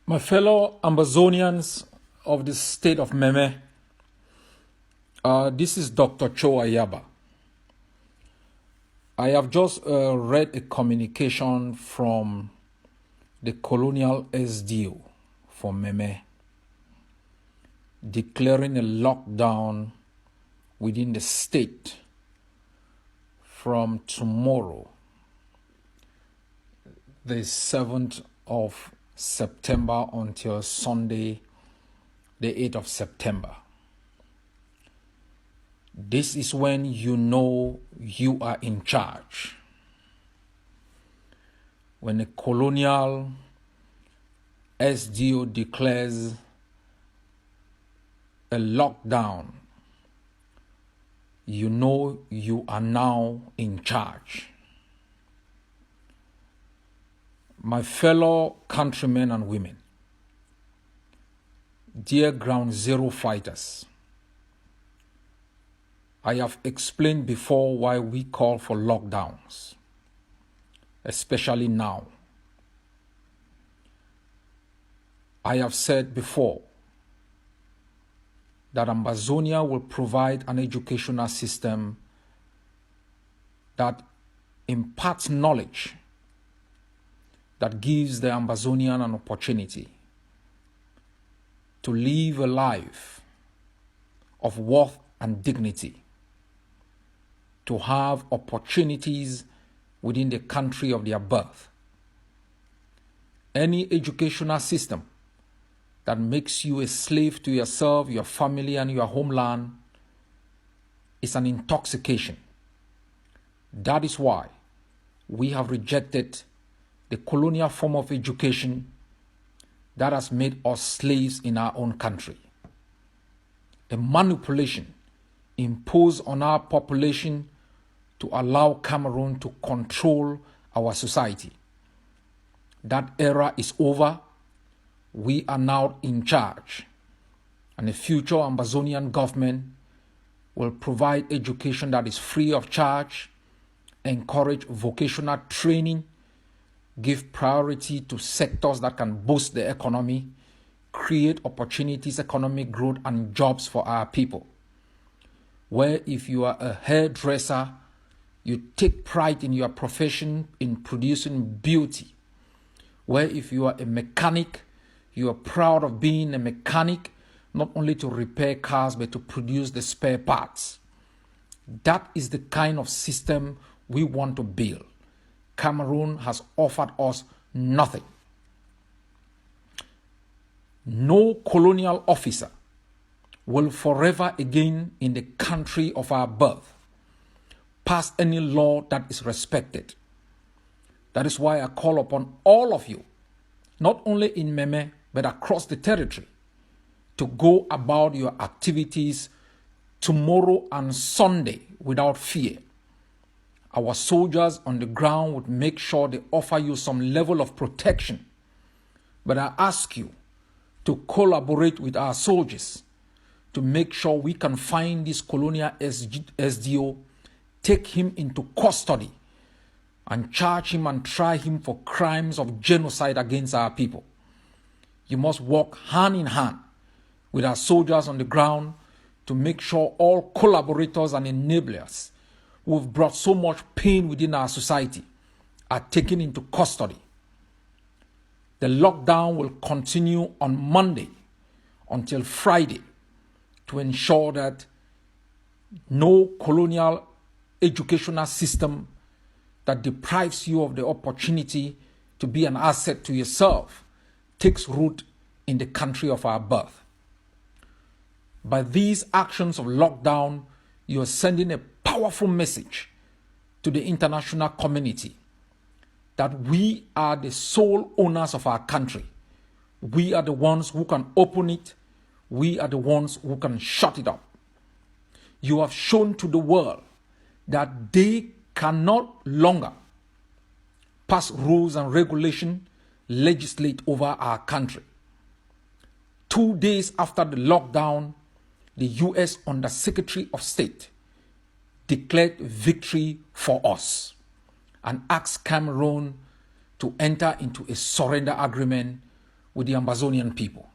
My fellow Amazonians of the state of Meme, this is Dr. Cho Ayaba. I have just read a communication from the colonial SDO for Meme declaring a lockdown within the state from tomorrow, the 7th of September until Sunday, the 8th of September. This is when you know you are in charge. When a colonial SDO declares a lockdown, you know you are now in charge. My fellow countrymen and women, dear Ground Zero fighters, I have explained before why we call for lockdowns, especially now. I have said before that Ambazonia will provide an educational system that imparts knowledge, that gives the Ambazonian an opportunity to live a life of worth and dignity, to have opportunities within the country of their birth. Any educational system that makes you a slave to yourself, your family, and your homeland is an intoxication. That is why we have rejected the colonial form of education that has made us slaves in our own country. A manipulation imposed on our population to allow Cameroon to control our society. That era is over. We are now in charge, and the future Ambazonian government will provide education that is free of charge, encourage vocational training, give priority to sectors that can boost the economy, create opportunities, economic growth, and jobs for our people. Where if you are a hairdresser, you take pride in your profession in producing beauty. Where if you are a mechanic, you are proud of being a mechanic, not only to repair cars, but to produce the spare parts. That is the kind of system we want to build. Cameroon has offered us nothing. No colonial officer will forever again in the country of our birth pass any law that is respected. That is why I call upon all of you, not only in Meme, but across the territory, to go about your activities tomorrow and Sunday without fear. Our soldiers on the ground would make sure they offer you some level of protection. But I ask you to collaborate with our soldiers to make sure we can find this colonial SDO, take him into custody, and charge him and try him for crimes of genocide against our people. You must work hand in hand with our soldiers on the ground to make sure all collaborators and enablers who have brought so much pain within our society are taken into custody. The lockdown will continue on Monday until Friday to ensure that no colonial educational system that deprives you of the opportunity to be an asset to yourself takes root in the country of our birth. By these actions of lockdown, you are sending a powerful message to the international community that we are the sole owners of our country. We are the ones who can open it. We are the ones who can shut it up. You have shown to the world that they cannot longer pass rules and regulations, legislate over our country. 2 days after the lockdown, the U.S. Undersecretary of State declared victory for us and asked Cameroon to enter into a surrender agreement with the Amazonian people.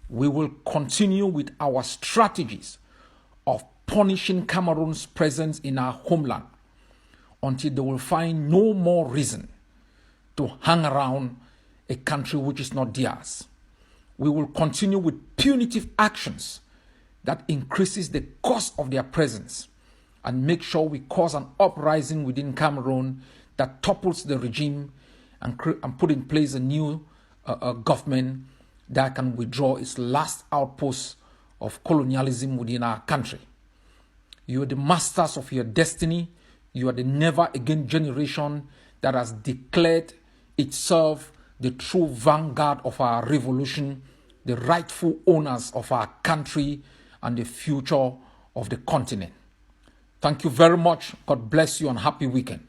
We will continue with our strategies of punishing Cameroon's presence in our homeland until they will find no more reason to hang around a country which is not theirs. We will continue with punitive actions that increases the cost of their presence and make sure we cause an uprising within Cameroon that topples the regime and put in place a new government that can withdraw its last outpost of colonialism within our country. You are the masters of your destiny. You are the never again generation that has declared itself the true vanguard of our revolution, the rightful owners of our country and the future of the continent. Thank you very much. God bless you and happy weekend.